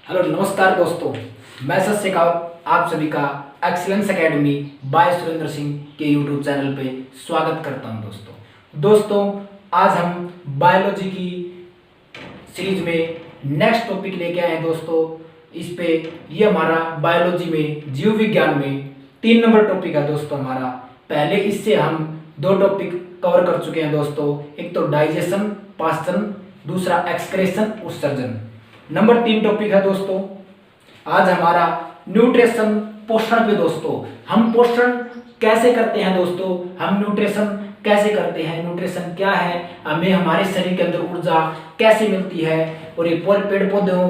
Hello नमस्कार दोस्तों, मैं सत शेखावत आप सभी का excellence academy by Surendra Singh के यूट्यूब चैनल पे स्वागत करता हूं। दोस्तों आज हम बायोलॉजी की सीरीज में नेक्स्ट टॉपिक लेके आए हैं। दोस्तों इस पे ये हमारा बायोलॉजी में जीव विज्ञान में 3 नंबर टॉपिक है। दोस्तों हमारा पहले इससे हम 2 टॉपिक कवर कर चुके हैं। दोस्तों एक तो डाइजेशन पाचन, दूसरा एक्सक्रेशन उत्सर्जन। नंबर 3 टॉपिक है दोस्तों आज हमारा न्यूट्रिशन पोषण पे। दोस्तों हम पोषण कैसे करते हैं, दोस्तों हम न्यूट्रिशन कैसे करते हैं, न्यूट्रिशन क्या है, हमें हमारे शरीर के अंदर ऊर्जा कैसे मिलती है और ये पेड़ पौधों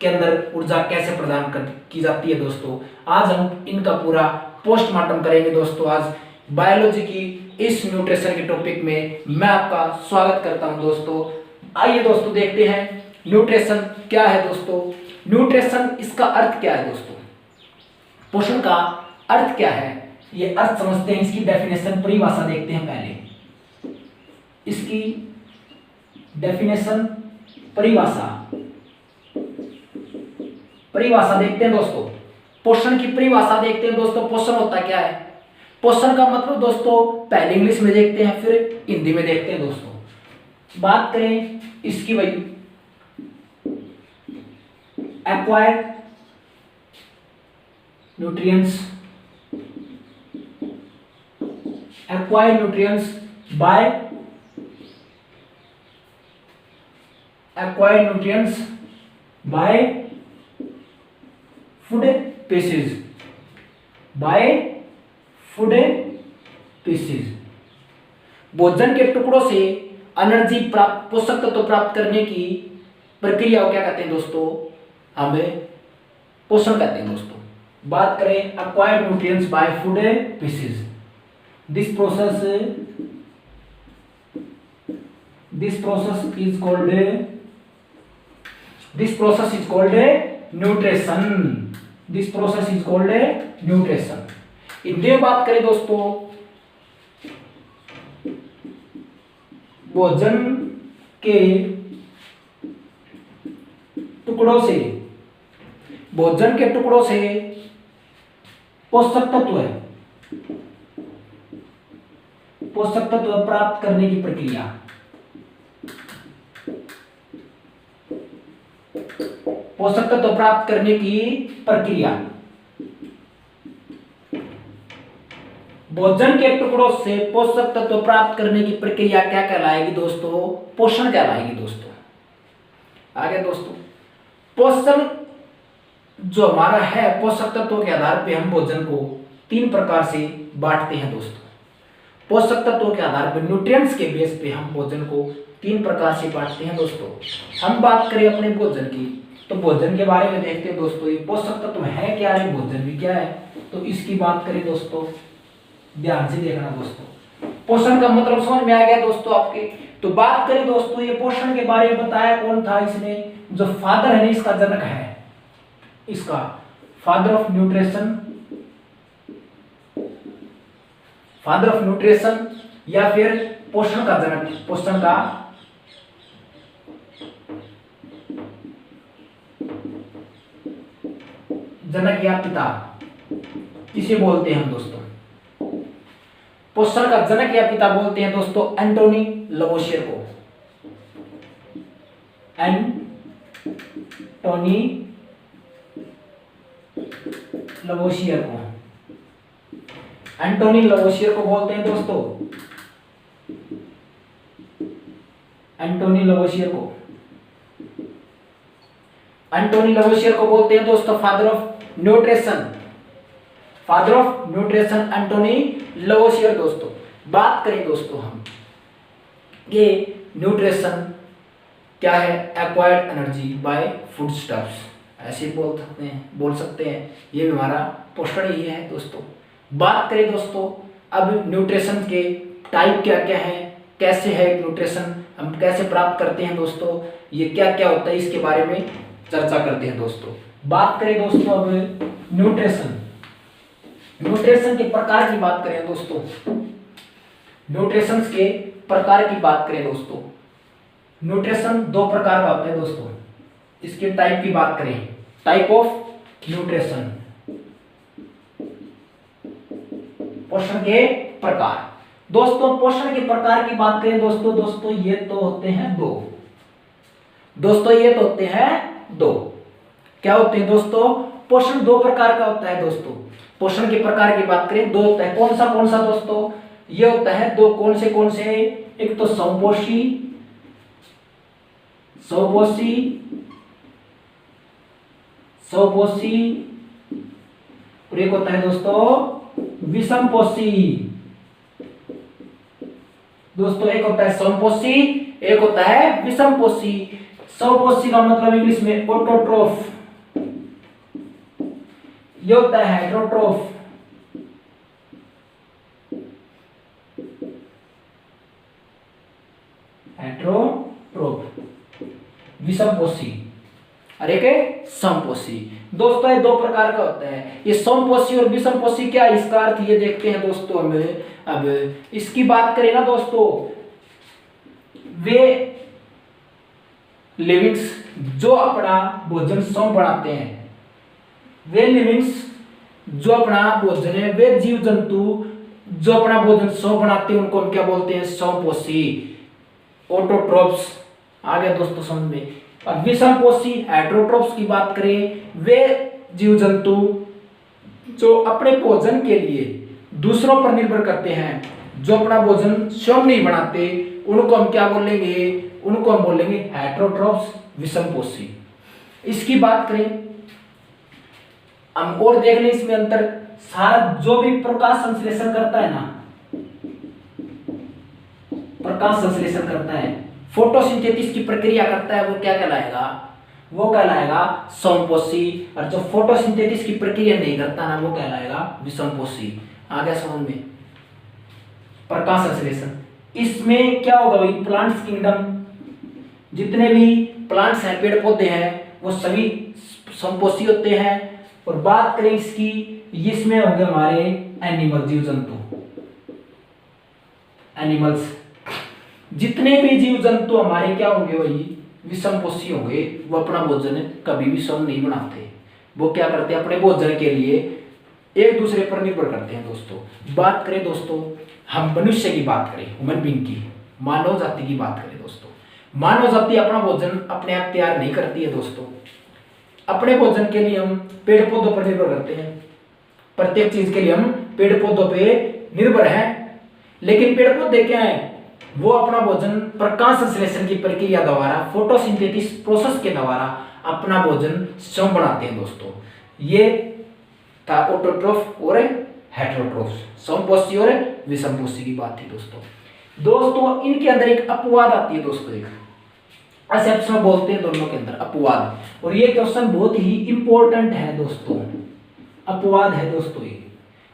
के अंदर ऊर्जा कैसे प्रदान की जाती है। दोस्तों आज हम इनका पूरा पोस्टमार्टम करेंगे। दोस्तों आज बायोलॉजी की इस न्यूट्रिशन के टॉपिक में मैं आपका स्वागत करता हूं। दोस्तों आइए दोस्तों देखते हैं न्यूट्रिशन क्या है। दोस्तों न्यूट्रिशन इसका अर्थ क्या है, दोस्तों पोषण का अर्थ क्या है, ये अर्थ समझते हैं। इसकी डेफिनेशन परिभाषा देखते हैं। पहले इसकी डेफिनेशन परिभाषा देखते हैं। दोस्तों पोषण की परिभाषा देखते हैं। दोस्तों पोषण होता क्या है, पोषण का मतलब दोस्तों पहले इंग्लिश में देखते हैं फिर हिंदी में देखते हैं। दोस्तों बात करें इसकी वही acquired nutrients by food species भोजन के टुकड़ों से एनर्जी प्राप्त, पोषक तत्व प्राप्त करने की प्रक्रिया को क्या कहते हैं दोस्तों, हमें पोषण कहते हैं। दोस्तों बात करें acquired nutrients by food species, this process is called nutrition. Hindi में बात करें दोस्तों भोजन के टुकड़ों से पोषक तत्व प्राप्त करने की प्रक्रिया, भोजन के टुकड़ों से पोषक तत्व प्राप्त करने की प्रक्रिया क्या कहलाएगी दोस्तों, पोषण कहलाएगी। दोस्तों आगे दोस्तों पोषण जो हमारा है, पोषक तत्वों के आधार पे हम भोजन को 3 प्रकार से बांटते हैं। दोस्तों पोषक तत्वों के आधार पर न्यूट्रिएंट्स के बेस पे हम भोजन को 3 प्रकार से बांटते हैं। दोस्तों हम बात करें अपने भोजन की तो भोजन के बारे में देखते हैं। दोस्तों ये पोषक तत्व है क्या है, भोजन भी क्या है, तो इसकी बात करें दोस्तों ध्यान से देखना। दोस्तों पोषण का मतलब समझ में आ गया दोस्तों आपके। तो बात करें दोस्तों ये पोषण के बारे में बताया कौन था, इसने जो फादर है, इसका जनक है, इसका फादर ऑफ न्यूट्रिशन या फिर पोषण का जनक, पोषण का जनक या पिता किसे बोलते हैं दोस्तों, पोषण का जनक या पिता बोलते हैं दोस्तों एंटोनी लवोसियर को। एंटोनी लवोसियर को बोलते हैं दोस्तों, एंटोनी लवोसियर को बोलते हैं दोस्तों फादर ऑफ न्यूट्रिशन एंटोनी लवोसियर। दोस्तों बात करें दोस्तों हम ये न्यूट्रिशन क्या है, acquired energy by food stuffs, ऐसे बोल सकते हैं ये भी हमारा पोषण ही है। दोस्तों बात करें दोस्तों अब न्यूट्रिशन के टाइप क्या क्या है, कैसे है न्यूट्रिशन, हम कैसे प्राप्त करते हैं। दोस्तों ये क्या क्या होता है इसके बारे में चर्चा करते हैं। दोस्तों बात करें दोस्तों अब न्यूट्रिशन के प्रकार की बात करें। दोस्तों न्यूट्रिशन के प्रकार की बात करें दोस्तों, न्यूट्रिशन दो प्रकार का होता है दोस्तों। इसके टाइप की बात करें टाइप ऑफ न्यूट्रिशन, पोषण के प्रकार। दोस्तों पोषण के प्रकार की बात करें दोस्तों ये तो होते हैं दो। दोस्तों ये तो होते हैं दो। क्या होते हैं दोस्तों? पोषण दो प्रकार का होता है दोस्तों। पोषण के प्रकार की बात करें दो होता है। कौन सा दोस्तों? ये होता है दो। कौन से? एक तो समपोषी और एक होता है दोस्तों विषमपोषी। दोस्तों एक होता है समपोषी, एक होता है विषमपोषी। समपोषी का मतलब इंग्लिश में ऑटोट्रोफ, ये होता है हेटेरोट्रोफ। विषमपोषी और एक है समपोषी। दोस्तों ये दो प्रकार का होता है। ये समपोषी और विषमपोषी क्या इसका अर्थ ये देखते हैं दोस्तों हमें। अब इसकी बात करें ना दोस्तों, वे लिविंग्स जो अपना भोजन स्वयं बनाते हैं, वे लिविंग्स जो अपना भोजन है, वे जीव जंतु जो अपना भोजन स्वयं बनाते हैं उनको हम क्या बोलते हैं? समपोषी, ऑटोट्रोफ्स। आ गया दोस्तों समझ में। और विषमपोषी हेटेरोट्रोफ्स की बात करें, वे जीव जंतु जो अपने भोजन के लिए दूसरों पर निर्भर करते हैं, जो अपना भोजन स्वयं नहीं बनाते, उनको हम क्या बोलेंगे? उनको हम बोलेंगे हेटेरोट्रोफ्स, विषमपोषी। इसकी बात करें हम और देख लें इसमें अंतर। सारा जो भी प्रकाश संश्लेषण करता है ना, प्रकाश संश्लेषण करता है, फोटोसिंथेसिस की प्रक्रिया करता है, वो क्या कहलाएगा? वो कहलाएगा समपोषी। और जो फोटोसिंथेसिस की प्रक्रिया नहीं करता ना, वो कहलाएगा विषमपोषी। आ गया समझ में? प्रकाश संश्लेषण इसमें क्या होगा भाई? प्लांट्स किंगडम, जितने भी प्लांट्स हैं, पेड़ पौधे हैं, वो सभी समपोषी होते हैं। और बात करें इसकी, इसमें होंगे हमारे एनिमल, जीव जंतु, एनिमल्स। जितने भी जीव जंतु हमारे क्या होंगे भाई? विषमपोषी होंगे। वो अपना भोजन कभी भी स्वयं नहीं बनाते। वो क्या करते हैं? अपने भोजन के लिए एक दूसरे पर निर्भर करते हैं दोस्तों। बात करें दोस्तों हम मनुष्य की बात करें, ह्यूमन बीइंग की, मानव जाति की बात करें दोस्तों, मानव जाति अपना भोजन अपने आप तैयार नहीं करती है दोस्तों। अपने भोजन के लिए हम पेड़ पौधों पर निर्भर करते हैं। प्रत्येक चीज के लिए हम पेड़ पौधों पे निर्भर हैं। लेकिन पेड़ पौधे क्या है? वो अपना भोजन प्रकाश संश्लेषण की प्रक्रिया द्वारा, फोटोसिंथेसिस प्रोसेस के द्वारा अपना भोजन स्वयं बनाते हैं दोस्तों। ये था ऑटोट्रोफ और हेटेरोट्रोफ, समपोषी और विषमपोषी की बात थी दोस्तों। इनके अंदर एक अपवाद आती है दोस्तों, एक एक्सेप्शन बोलते हैं दोनों के अंदर, अपवाद। और ये क्वेश्चन बहुत ही इंपॉर्टेंट है दोस्तों, अपवाद है दोस्तों ये।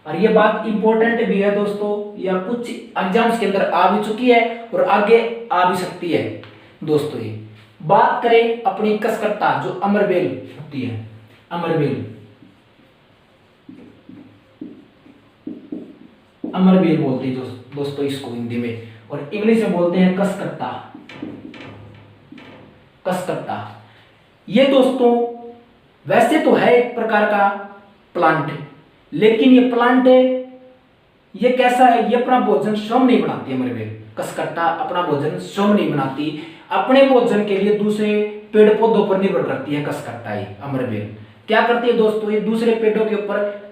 और ये बात इंपॉर्टेंट भी है दोस्तों, या कुछ एग्जाम्स के अंदर आ भी चुकी है और आगे आ भी सकती है दोस्तों। ये बात करें अपनी कसकट्टा जो अमरबेल होती है, अमरबेल बोलते हैं दोस्तों इसको हिंदी में, और इंग्लिश में बोलते हैं कसकट्टा। कसकट्टा ये दोस्तों वैसे तो है एक प्रकार का प्लांट, लेकिन ये प्लांट ये कैसा है? ये अपना भोजन स्वयं नहीं बनाती है। अमरबेल कसकट्टा अपना भोजन स्वयं नहीं बनाती, अपने भोजन के लिए दूसरे पेड़ पौधों पर निर्भर करती है। कसकट्टा ही अमरबेल क्या करती है दोस्तों? ये दूसरे पेड़ों के ऊपर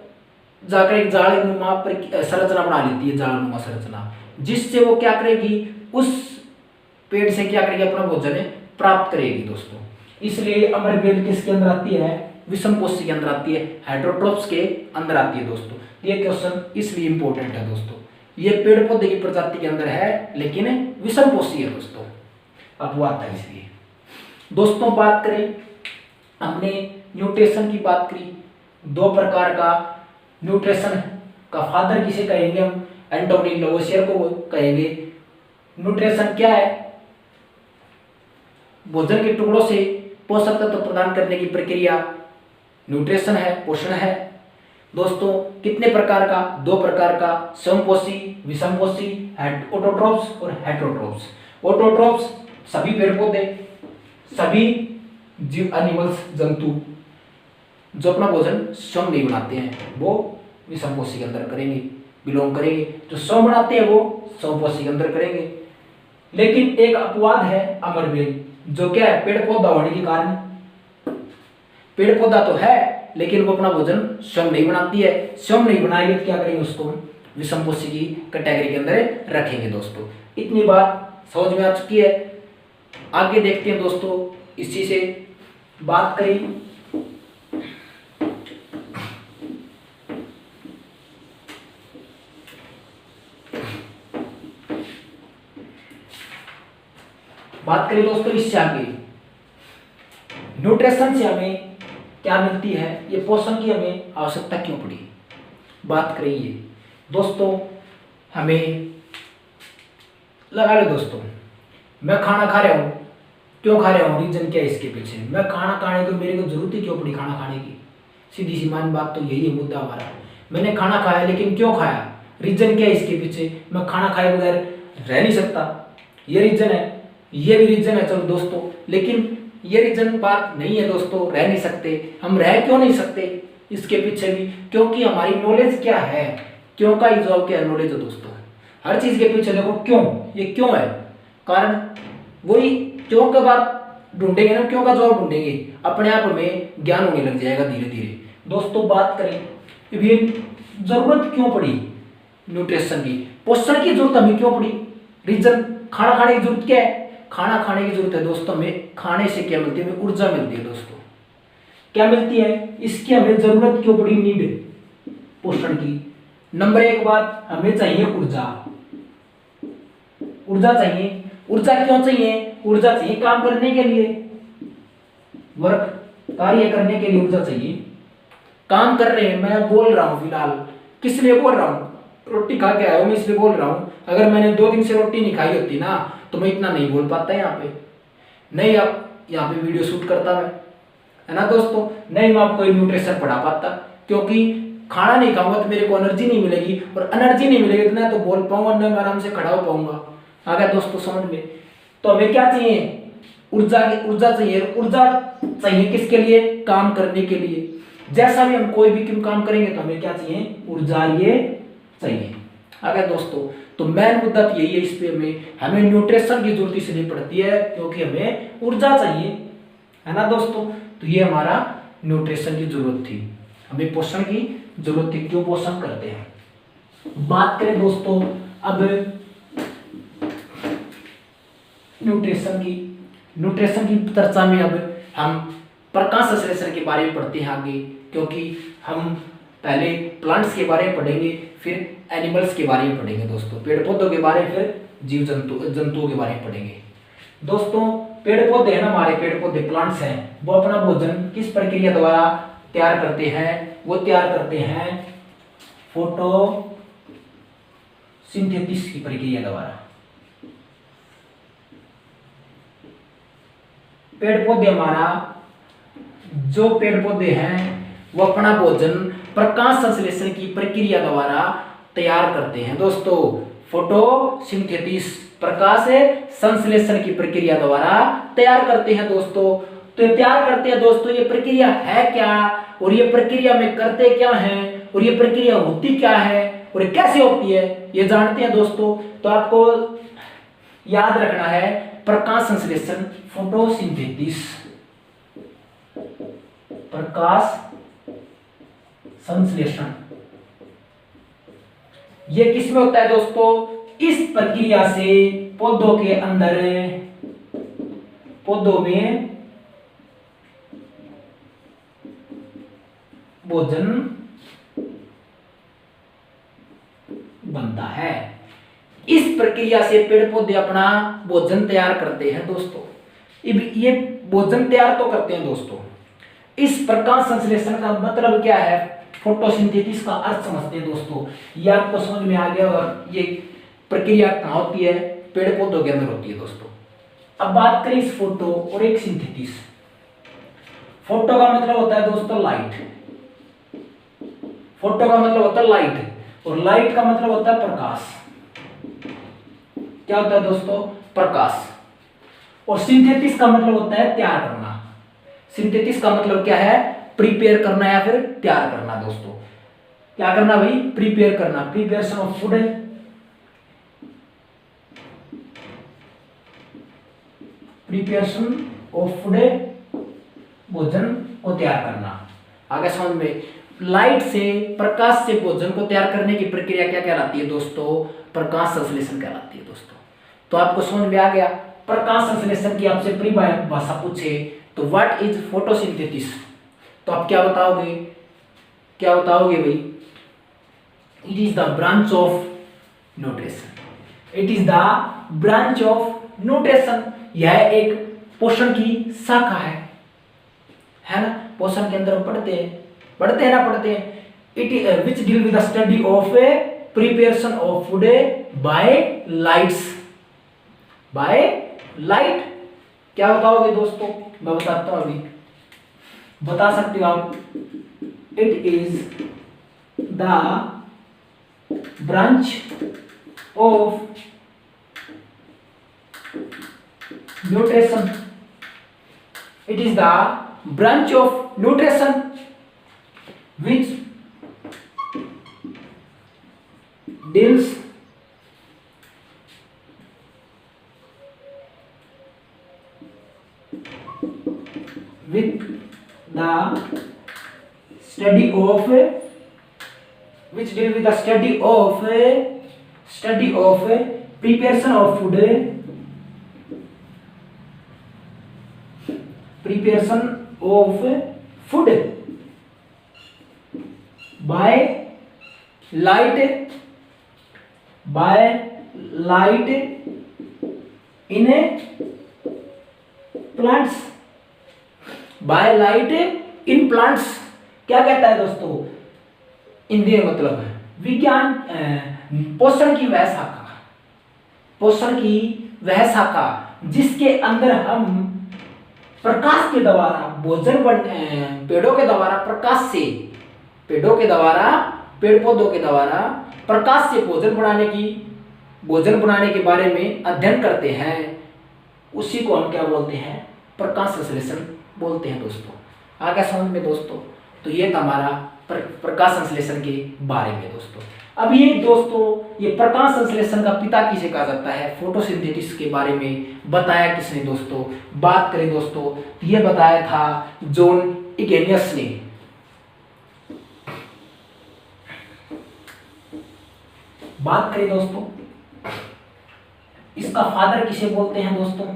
जाकर एक जालनुमा संरचना बना लेती है, जालनुमा संरचना, जिससे वो क्या करेगी? उस पेड़ से क्या करेगी? अपना भोजन प्राप्त करेगी दोस्तों। इसलिए अमरबेल किसके अंदर आती है? विषमपोषी के अंदर आती है, हेटेरोट्रोफ्स के अंदर आती है दोस्तों। ये क्वेश्चन इसलिए इंपॉर्टेंट है दोस्तों। ये पेड़ पौधे की प्रजाति के अंदर है, लेकिन विषमपोषी है दोस्तों, अपवाद है इसलिए। दोस्तों बात करें, हमने न्यूट्रिशन की बात करी, दो प्रकार का न्यूट्रिशन का फादर किसे कहेंगे? हम एंटोनी लवोसियर को कहेंगे। न्यूट्रिशन क्या है? भोजन के टुकड़ों से पोषक तत्व प्रदान करने की प्रक्रिया न्यूट्रिशन है, पोषण है दोस्तों। कितने प्रकार का? दो प्रकार का, समपोषी, विषमपोषी, ऑटोट्रोफ्स और हेटेरोट्रोफ्स। ऑटोट्रोफ्स सभी पेड़ पौधे, सभी जीव, एनिमल्स, जंतु। जो अपना भोजन स्वयं नहीं बनाते हैं वो विषमपोषी के अंदर करेंगे, बिलोंग करेंगे। जो स्वयं बनाते हैं वो समपोषी के अंदर करेंगे। लेकिन एक अपवाद है अमरबेल, जो क्या है, पेड़ पौधा होने के कारण, पेड़ पौधा तो है लेकिन वो अपना भोजन स्वयं नहीं बनाती है। स्वयं नहीं बनाएगी तो क्या करेंगे, उसको विषमपोषी की कैटेगरी के अंदर रखेंगे। दोस्तों इतनी बात समझ में आ चुकी है। आगे देखते हैं दोस्तों, इसी से बात करें दोस्तों इससे आगे न्यूट्रिशन से हमें क्या मिलती है, ये पोषण की हमें आवश्यकता क्यों पड़ी, बात करें ये दोस्तों। हमें लगा लो दोस्तों, मैं खाना खा रहा हूँ, क्यों खा रहा हूँ, रीजन क्या है इसके पीछे, मैं खाना खाने को मेरे को जरूरत ही क्यों पड़ी खाना खाने की, सीधी सी मान बात तो यही है मुद्दा हमारा। मैंने खाना खाया लेकिन क्यों खाया, रीजन क्या है इसके पीछे, मैं खाना खाए बगैर रह नहीं सकता, ये रीजन है, ये भी रीजन है। चलो दोस्तों, लेकिन ये रीजन बात नहीं है दोस्तों, रह नहीं सकते। हम रह क्यों नहीं सकते इसके पीछे भी, क्योंकि हमारी नॉलेज क्या है, क्यों का ही जवाब क्या है, नॉलेज है दोस्तों। हर चीज के पीछे देखो क्यों, ये क्यों है कारण, वही क्यों का बात ढूंढेंगे ना, क्यों का जवाब ढूंढेंगे, अपने आप हमें ज्ञान होने लग जाएगा धीरे धीरे। दोस्तों बात करें ये जरूरत क्यों पड़ी न्यूट्रिशन की, पोषण की जरूरत हमें क्यों पड़ी, रीजन खाना खाने की जरूरत क्या है, खाना खाने की जरूरत है दोस्तों। हमें खाने से क्या मिलती है, हमें ऊर्जा मिलती है दोस्तों। क्या मिलती है, इसकी हमें जरूरत क्यों पड़ी, नीड पोषण की। नंबर एक बात, हमें चाहिए ऊर्जा, ऊर्जा चाहिए। ऊर्जा क्यों चाहिए, ऊर्जा चाहिए काम करने के लिए, वर्क कार्य करने के लिए ऊर्जा चाहिए। काम कर रहे हैं, मैं बोल रहा हूं फिलहाल, किस लिए बोल रहा हूं, रोटी खा के आया हूं मैं इसलिए बोल रहा हूं। अगर मैंने 2 दिन से रोटी नहीं खाई होती ना तो मैं इतना नहीं बोल पाता यहाँ पे, नहीं आप यहाँ पे वीडियो शूट करता मैं, है ना दोस्तों, नहीं मैं आपको न्यूट्रिशन पढ़ा पाता, क्योंकि खाना नहीं खाऊंगा तो मेरे को एनर्जी नहीं मिलेगी, और एनर्जी नहीं मिलेगी तो ना तो बोल पाऊंगा ना मैं आराम से खड़ा हो पाऊंगा। आ गया दोस्तों समझ में। तो हमें क्या चाहिए, ऊर्जा चाहिए। ऊर्जा चाहिए किसके लिए, काम करने के लिए। जैसा भी हम कोई भी काम करेंगे तो हमें क्या चाहिए, ऊर्जा ये चाहिए। आ गया दोस्तों। तो मेन मुद्दा तो यही है इस पे, हमें न्यूट्रिशन की जरूरत इसलिए पड़ती है क्योंकि हमें ऊर्जा चाहिए, है ना दोस्तों। तो ये हमारा न्यूट्रिशन की जरूरत थी, हमें पोषण की जरूरत थी, क्यों पोषण करते हैं। बात करें दोस्तों अब न्यूट्रिशन की चर्चा में अब हम प्रकाश संश्लेषण के बारे में पढ़ते हैं आगे, क्योंकि हम पहले प्लांट्स के बारे में पढ़ेंगे, फिर एनिमल्स के बारे में पढ़ेंगे दोस्तों, पेड़ पौधों के बारे में, फिर जीव जंतुओं के बारे में पढ़ेंगे दोस्तों। पेड़ पौधे हैं ना, हमारे पेड़ पौधे प्लांट्स हैं, वो अपना भोजन किस प्रक्रिया द्वारा तैयार करते हैं, वो तैयार करते हैं फोटोसिंथेसिस की प्रक्रिया द्वारा। पेड़ पौधे हमारा, जो पेड़ पौधे हैं वो अपना भोजन प्रकाश संश्लेषण की प्रक्रिया द्वारा तैयार करते हैं दोस्तों। फोटोसिंथेसिस प्रकाश संश्लेषण की प्रक्रिया द्वारा तैयार करते हैं दोस्तों। तो तैयार करते हैं दोस्तों, ये प्रक्रिया है क्या, और ये प्रक्रिया में करते क्या हैं, और ये प्रक्रिया होती क्या है, और ये कैसे होती है, ये जानते हैं दोस्तों। तो आपको याद रखना है प्रकाश संश्लेषण, फोटोसिंथेसिस, प्रकाश संश्लेषण, ये किसमें होता है दोस्तों, इस प्रक्रिया से पौधों के अंदर, पौधों में भोजन बनता है। इस प्रक्रिया से पेड़ पौधे अपना भोजन तैयार करते हैं दोस्तों। ये भोजन तैयार तो करते हैं दोस्तों। इस प्रकाश संश्लेषण का मतलब क्या है, फोटोसिंथेसिस का अर्थ समझते हैं दोस्तों। ये आपको समझ में आ गया होगा, ये प्रक्रिया कहाँ होती है, पेड़ पौधों के अंदर होती है दोस्तों। अब बात करें इस फोटो और एक सिंथेसिस। फोटो का मतलब होता है दोस्तों लाइट, फोटो का मतलब होता है लाइट, और लाइट का मतलब होता है प्रकाश। क्या होता है दोस्तों, प्रकाश। और सिंथेसिस का मतलब होता है तैयार करना। सिंथेसिस का मतलब क्या है, प्रिपेयर करना या फिर तैयार करना दोस्तों। क्या करना भाई? प्रिपेयर करना, प्रिपरेशन ऑफ फूड है, प्रिपरेशन ऑफ फूड है, भोजन को तैयार करना। आगे समझ में, लाइट से, प्रकाश से भोजन को तैयार करने की प्रक्रिया क्या कहलाती है दोस्तों? प्रकाश संश्लेषण कहलाती है दोस्तों। तो आपको समझ में आ गया। प्रकाश संश्लेषण की आपसे परिभाषा पूछे तो व्हाट इज फोटोसिंथेसिस, तो आप क्या बताओगे? क्या बताओगे भाई? It is the branch of nutrition, it is the branch of nutrition, यह एक पोषण की शाखा है ना? पोषण के अंदर पढ़ते हैं ना। It which deal with the study of a preparation of food by lights, by light. क्या बताओगे दोस्तों? मैं बताता हूं, अभी बता सकते हो आप। It is the branch of nutrition, it is the branch of nutrition which deals with the study of, which deal with the study of preparation of food, preparation of food by light in plants, by light in plants। क्या कहता है दोस्तों? इंद्रिय मतलब है विज्ञान, पोषण की वह शाखा, पोषण की वह शाखा जिसके अंदर हम प्रकाश के द्वारा भोजन पेड़ों के द्वारा प्रकाश से, पेड़ों के द्वारा, पेड़ पौधों के द्वारा प्रकाश से भोजन बनाने के बारे में अध्ययन करते हैं, उसी को हम क्या बोलते हैं? प्रकाश संश्लेषण बोलते हैं दोस्तों। आगे समझ में दोस्तों? तो ये था हमारा प्रकाश संश्लेषण के बारे में दोस्तों। अब ये दोस्तों, ये प्रकाश संश्लेषण का पिता किसे कहा जाता है? फोटोसिंथेसिस के बारे में बताया किसने दोस्तों? बात करें दोस्तों, ये बताया था जॉन इग्नेशियस ने। बात करें दोस्तों, इसका फादर किसे बोलते हैं दोस्तों?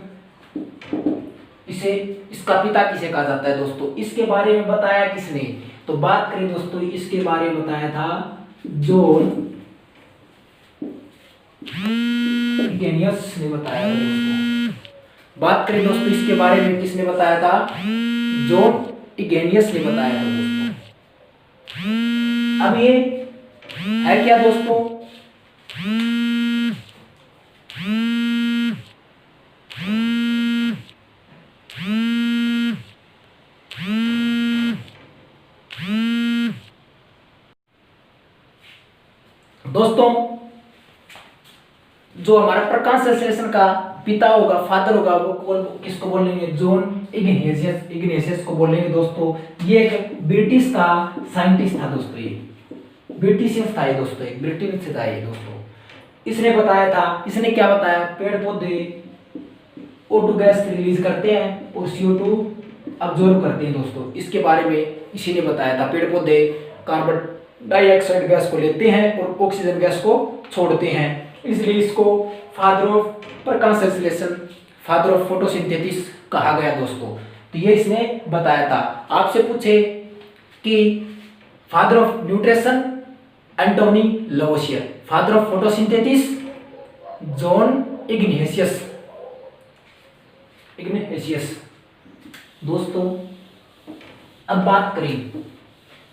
इसका पिता किसे कहा जाता है दोस्तों? इसके बारे में बताया किसने? तो बात करें दोस्तों, इसके बारे में बताया था जॉन इग्नेशियस ने बताया दोस्तों। बात करें दोस्तों, इसके बारे में किसने बताया था? जॉन इग्नेशियस ने बताया था दोस्तों। अब ये है क्या दोस्तों? दोस्तों, जो हमारा प्रकाश संश्लेषण का पिता होगा, फादर होगा, वो किसको बोलेंगे? जॉन इग्नेशियस को बोलेंगे दोस्तों। ये एक ब्रिटिश का साइंटिस्ट था दोस्तों, ये ब्रिटिश था ये दोस्तों, एक ब्रिटिश से था ये दोस्तों। इसने बताया था, इसने क्या बताया? पेड़ पौधे O2 गैस रिलीज करते हैं और CO2 अब्जॉर्ब करते हैं दोस्तों। इसके बारे में इसी ने बताया था। पेड़ पौधे कार्बन डाइऑक्साइड गैस को लेते हैं और ऑक्सीजन गैस को छोड़ते हैं, इसलिए इसको फादर ऑफ प्रकाश संश्लेषण, फादर ऑफ फोटोसिंथेसिस कहा गया दोस्तों। तो ये इसने बताया था। आपसे पूछे कि father of nutrition Antoine Lavoisier, father of photosynthesis John Ignatius दोस्तों। अब बात करें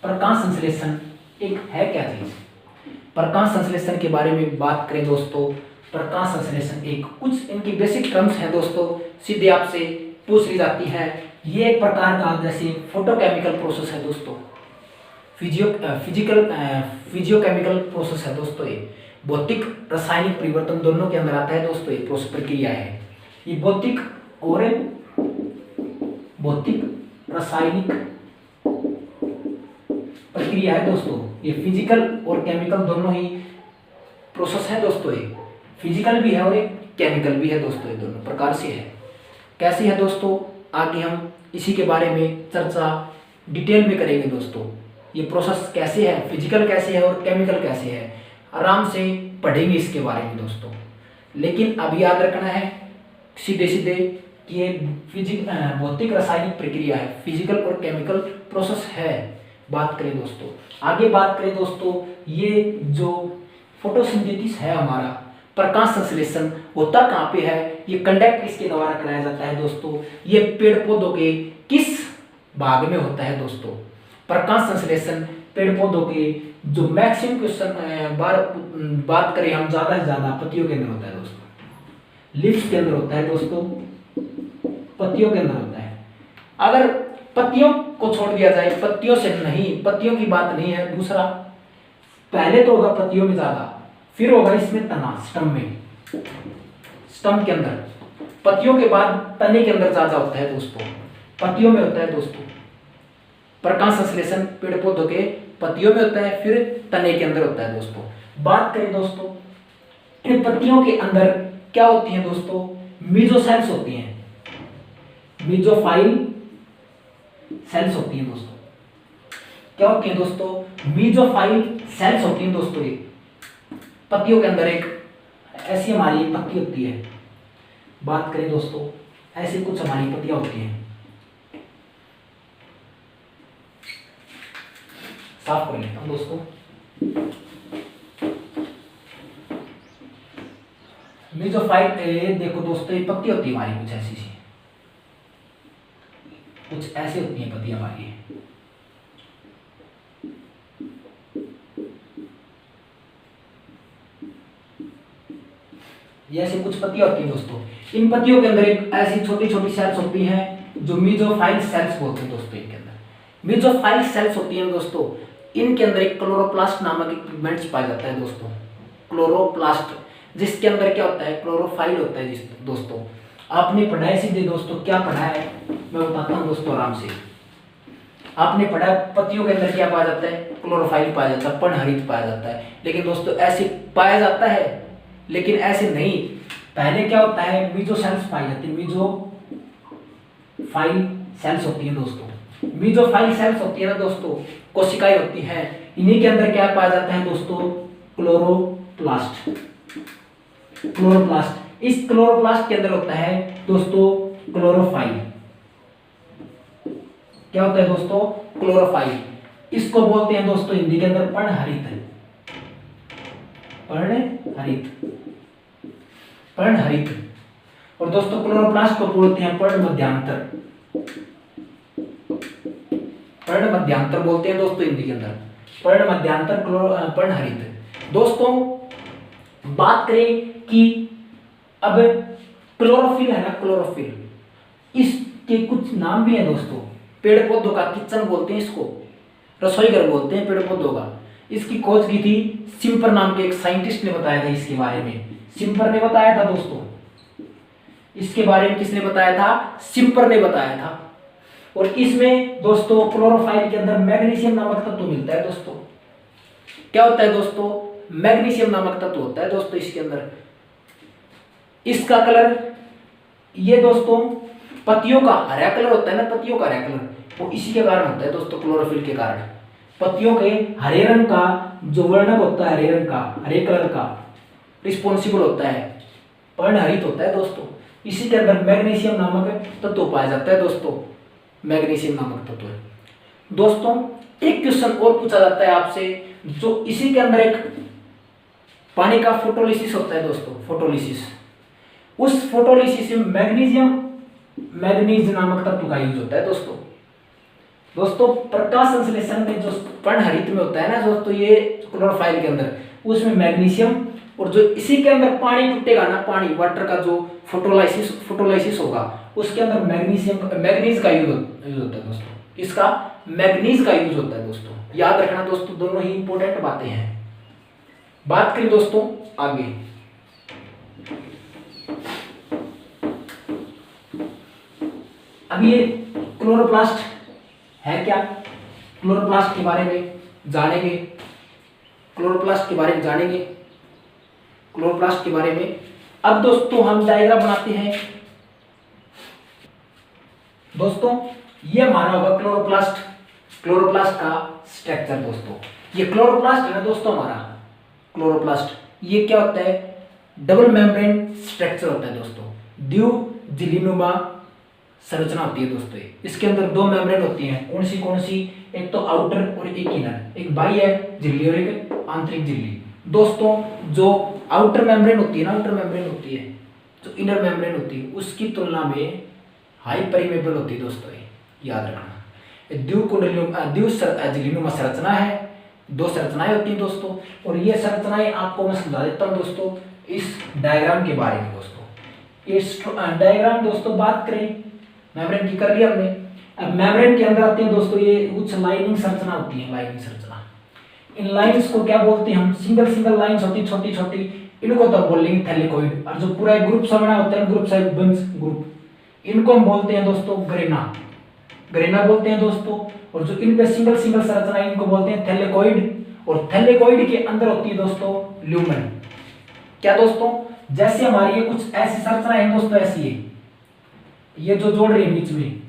प्रकाश संश्लेषण एक है क्या चीज? प्रकाश संश्लेषण के बारे में बात करें दोस्तों, प्रकाश संश्लेषण एक कुछ इनकी बेसिक टर्म्स हैं दोस्तों, सीधे आपसे पूछ ली जाती है। ये एक प्रकार का जैसे फोटोकेमिकल प्रोसेस है दोस्तों, फिजियोकेमिकल प्रोसेस है दोस्तों। ये भौतिक रासायनिक परिवर्तन दोनों के अंदर आता है दोस्तों, ये प्रोसेस प्रक्रिया है। ये भौतिक रासायनिक प्रक्रिया है दोस्तों। ये फिजिकल और केमिकल दोनों ही प्रोसेस है दोस्तों। ये फिजिकल भी है और एक केमिकल भी है दोस्तों। ये दोनों प्रकार से है। कैसी है दोस्तों, आगे हम इसी के बारे में चर्चा डिटेल में करेंगे दोस्तों। ये प्रोसेस कैसे है, फिजिकल कैसे है और केमिकल कैसे है, आराम से पढ़ेंगे इसके बारे में दोस्तों। लेकिन अब याद रखना है सीधे सीधे कि ये भौतिक रासायनिक प्रक्रिया है, फिजिकल और केमिकल प्रोसेस है। बात करें दोस्तों, आगे बात करें दोस्तों, ये जो फोटोसिंथेसिस है हमारा, प्रकाश संश्लेषण होता कहाँ पे है, ये कंडक्ट किसके द्वारा कराया जाता है दोस्तों, ये पेड़ पौधों के किस भाग में होता है दोस्तों। प्रकाश संश्लेषण पेड़ पौधों के जो मैक्सिमम क्वेश्चन बात करें हम ज्यादा से ज्यादा पत्तियों के अंदर होता है दोस्तों, लीव्स के अंदर होता है दोस्तों, पत्तियों के अंदर होता है। अगर पत्तियों को छोड़ दिया जाए, पत्तियों से नहीं, पत्तियों की बात नहीं है, दूसरा पहले तो होगा पत्तियों में ज्यादा, फिर होगा इसमें तना, स्टम में, स्टम के अंदर, पत्तियों के बाद तने के अंदर ज्यादा होता है दोस्तों, पत्तियों में होता है दोस्तों। प्रकाश संश्लेषण पेड़ पौधों के पत्तियों में होता है, फिर तने के अंदर होता है दोस्तों। बात करें दोस्तों, इन पत्तियों के अंदर क्या होती है दोस्तों, मीजोसेल्स होती हैं, मीजोफाइल सेल्स होती हैं दोस्तों। क्या होती है दोस्तों, मीजोफाइल सेल्स होती हैं दोस्तों। ये पत्तियों के अंदर एक ऐसी हमारी पत्ती होती है। बात करें दोस्तों, ऐसी कुछ हमारी पत्तियां होती हैं। साफ कर लेता हूं दोस्तों। मीजोफाइल देखो दोस्तों, ये पत्ती होती है हमारी कुछ ऐसी सी, कुछ ऐसी होती हैं पत्तियां हमारी। ये ऐसी कुछ पत्तियां होती हैं दोस्तों। इन पत्तियों के अंदर एक ऐसी छोटी छोटी सेल्स होती हैं जो मीजोफाइल सेल्स बोलते हैं दोस्तों। इनके अंदर मीजोफाइल सेल्स होती हैं दोस्तों। इनके अंदर एक क्लोरोप्लास्ट नामक एक पिगमेंट्स पाया जाता है दोस्तों, क्लोरोप्लास्ट, जिसके अंदर क्या होता है, क्लोरोफाइल होता है दोस्तों। आपने पढ़ा है सीधे दोस्तों, क्या पढ़ा है मैं बताता हूँ दोस्तों आराम से। आपने पढ़ा पत्तियों के अंदर क्या पाया जाता है, क्लोरोफाइल पाया जाता है, पर्णहरित पाया जाता है। लेकिन दोस्तों ऐसे पाया जाता है, लेकिन ऐसे नहीं। पहले क्या होता है, मीजोसेल्स पाई जाती है, मीजोफाइल सेल्स होती है दोस्तों। मीजोफाइल सेल्स होती है ना दोस्तों, कोशिकाएं होती हैं। इन्हीं के अंदर क्या पाया जाता है दोस्तों, क्लोरोप्लास्ट, क्लोरोप्लास्ट। इस क्लोरोप्लास्ट के अंदर होता है दोस्तों क्लोरोफाइल। क्या होता है दोस्तों, क्लोरोफाइल। इसको बोलते हैं दोस्तों हिंदी के अंदर पर्णहरित, पर्णहरित, पर्णहरित। और दोस्तों क्लोरोप्लास्ट को बोलते हैं पर्णमध्यांतर, पर्णमध्यांतर बोलते हैं दोस्तों हिंदी के अंदर, पर्णमध्यांतर पर्णहरित। दोस्तों बात करें कि अब क्लोरोफिल है ना, क्लोरोफिल, इसके कुछ नाम भी हैं दोस्तों। पेड़ पौधों का किचन बोलते हैं इसको, रसोई घर बोलते हैं पेड़ पौधों का। इसकी खोज की थी सिम्पर नाम के एक साइंटिस्ट ने, बताया था इसके बारे में, सिम्पर ने बताया था दोस्तों। इसके बारे में किसने बताया था, सिम्पर ने बताया था। और इसमें दोस्तों क्लोरोफाइल के अंदर मैग्नीशियम नामक तत्व मिलता है दोस्तों। क्या होता है दोस्तों, मैग्नीशियम नामक तत्व होता है दोस्तों इसके अंदर। इसका कलर, ये दोस्तों पत्तियों का हरा कलर होता है ना, पत्तियों का हरा कलर, वो इसी के कारण होता है दोस्तों, क्लोरोफिल के कारण। पत्तियों के हरे रंग का जो वर्णक होता है, हरे रंग का, हरे कलर का रिस्पॉन्सिबल होता है, पर्णहरित होता है दोस्तों। इसी के अंदर मैग्नीशियम नामक तत्व पाया जाता है दोस्तों, मैग्नीशियम नामक तत्व। दोस्तों एक क्वेश्चन और पूछा जाता है आपसे, जो इसी के अंदर एक पानी का फोटोलिसिस होता है दोस्तों, फोटोलिसिस। उस फोटोलिसिस में मैग्नीज नामक तत्व का यूज होता है दोस्तों। दोस्तों प्रकाश संश्लेषण में जो पर्णहरित में होता है ना दोस्तों, ये क्लोरोफाइल के अंदर, उसमें मैग्नीशियम, और जो इसी के अंदर पानी टूटेगा ना, पानी वाटर का जो फोटोलाइसिस होगा, उसके अंदर मैग्नीज का यूज होता है दोस्तों। इसका मैग्नीज का यूज होता है दोस्तों। याद रखना दोस्तों, दोनों ही इंपॉर्टेंट बातें हैं। बात करें दोस्तों आगे, अब ये क्लोरोप्लास्ट है क्या, क्लोरोप्लास्ट के बारे में जानेंगे, क्लोरोप्लास्ट के बारे में जानेंगे, क्लोरोप्लास्ट के बारे में। अब दोस्तों हम डायग्राम बनाते हैं। दोस्तों ये हमारा होगा क्लोरोप्लास्ट, क्लोरोप्लास्ट का स्ट्रक्चर। दोस्तों ये क्लोरोप्लास्ट है ना दोस्तों, हमारा क्लोरोप्लास्ट ये क्या होता है, डबल मेम्ब्रेन स्ट्रक्चर होता है दोस्तों, द्विझिल्लीनुमा संरचना होती है दोस्तों। इसके अंदर दो मेम्ब्रेन होती हैं, कौन सी, एक तो आउटर और एक इनर, एक बाह्य झिल्ली और एक आंतरिक झिल्ली। दोस्तों जो आउटर मेम्ब्रेन होती है ना, आउटर मेम्ब्रेन होती है, जो इनर मेम्ब्रेन होती है उसकी तुलना में हाई परिमेबल होती है दोस्तों, याद रखना। द्विझिल्लीनुमा संरचना है, दो संरचनाएं होती हैं दोस्तों, और ये संरचनाएं आपको मैं समझा देता हूं दोस्तों इस डायग्राम के बारे में। दोस्तों इस डायग्राम दोस्तों बात करें मेम्ब्रेन की, कर लिया हमने। अब मेम्ब्रेन के अंदर आते हैं दोस्तों, ये कुछ लाइनिंग संरचना होती है, लाइनिंग संरचना। इन लाइंस को क्या बोलते हैं हम, सिंगल लाइंस होती है छोटी छोटी, इनको तो बोलेंगे थैलेकोइड। और जो पूरा ग्रुप सा बना होता है, ग्रुप सा बंच ग्रुप, इनको हम बोलते हैं दोस्तों ग्रेना बोलते हैं दोस्तों। और जो इन पे सिंगल संरचना है इनको बोलते हैं थैलेकोइड। और थैलेकोइड के अंदर होती है दोस्तों ल्यूमेन। क्या दोस्तों, जैसे हमारी ये कुछ ऐसी संरचना है दोस्तों, ऐसी है, ये जो जोड़ रही है बीच में,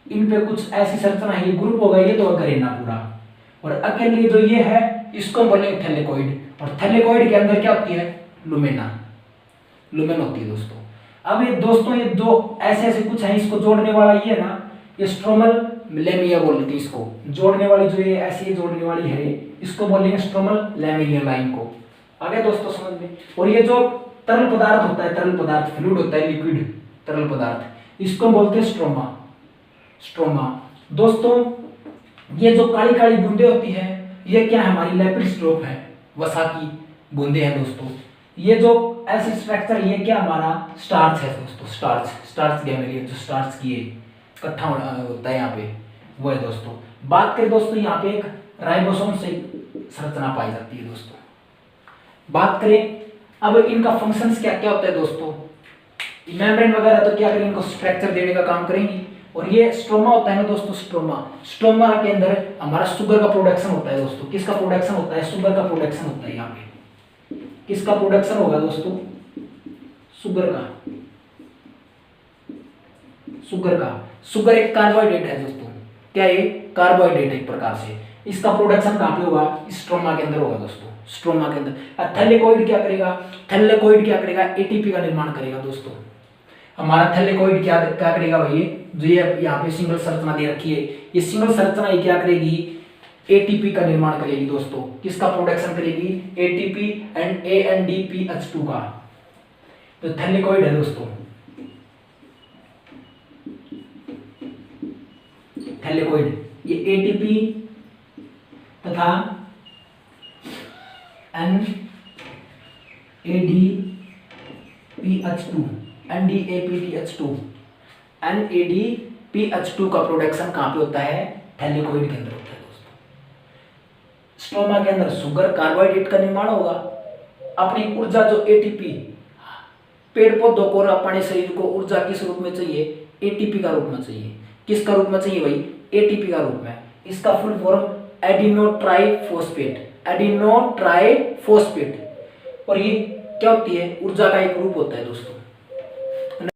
इन पे कुछ ऐसी संरचना है, ये ग्रुप होगा, ये तो ग्रेना पूरा। और अकेले जो ये है इसको बोलेंगे थैलेकोइड। और थैलेकोइड के अंदर क्या होती है, लुमेन होती है दोस्तों। अब ये दोस्तों ये दो ऐसे कुछ है, इसको जोड़ने वाला ये ना, ये स्ट्रोमल लेमिया बोलते हैं इसको, जोड़ने वाली जो ये ऐसी जोड़ने वाली है इसको बोलेंगे स्ट्रोमल लेमिया लाइन को। आगे दोस्तों समझ में। और ये जो तरल पदार्थ होता है, तरल पदार्थ फ्लूइड होता है, लिक्विड तरल पदार्थ, इसको बोलते हैं स्ट्रोमा। दोस्तों ये जो काली काली बूंदे होती है, ये क्या है, हमारी लेपिडोस्ट्रोफ है, वसा की बूंदे हैं दोस्तों। ये जो ऐसे स्ट्रक्चर, ये क्या हमारा स्टार्च है दोस्तों, स्टार्च गैमेलियन, जो स्टार्च की इकट्ठा होता है यहाँ पे, वो है दोस्तों। बात करें दोस्तों, यहाँ पे एक राइबोसोम से संरचना पाई जाती है दोस्तों। बात करें अब इनका फंक्शंस क्या क्या होता है दोस्तों, मेम्ब्रेन वगैरह तो क्या करेंगे, इनको स्ट्रक्चर देने का काम करेंगी। और ये स्ट्रोमा होता है ना दोस्तों, स्ट्रोमा के अंदर हमारा शुगर का प्रोडक्शन होता है दोस्तों। किसका प्रोडक्शन होता है, शुगर का प्रोडक्शन होता है। यहाँ पे किसका प्रोडक्शन होगा दोस्तों, शुगर का। शुगर एक कार्बोहाइड्रेट है दोस्तों, क्या ये कार्बोहाइड्रेट एक प्रकार से। इसका प्रोडक्शन कहाँ पे होगा, स्ट्रोमा के अंदर होगा दोस्तों, स्ट्रोमा के अंदर। थैलेकोइड क्या करेगा, एटीपी का निर्माण करेगा दोस्तों। हमारा थैलेकोइड क्या करेगा भाई, जो ये यहाँ पे सिंगल संरचना दे रखी है, ये सिंगल संरचना ये क्या करेगी, एटीपी का निर्माण करेगी दोस्तों। किसका प्रोडक्शन करेगी, एटीपी एंड ANDPH2 का। तो थैलेकोइड है दोस्तों, थैलेकोइड, ये एटीपी तथा NADPH2 का प्रोडक्शन कहाँ पे होता है, थैलेकोइड के अंदर होता है दोस्तों। स्ट्रोमा के अंदर शुगर कार्बोहाइड्रेट का निर्माण होगा। अपनी ऊर्जा जो एटीपी, पेड़ पौधों को अपने शरीर को ऊर्जा किस रूप में चाहिए, एटीपी का रूप में चाहिए। किसका रूप में चाहिए भाई, एटीपी का रूप में। इसका फुल फॉर्म एडिनो ट्राइफॉस्फेट। और ये क्या होती है, ऊर्जा का एक रूप होता है दोस्तों।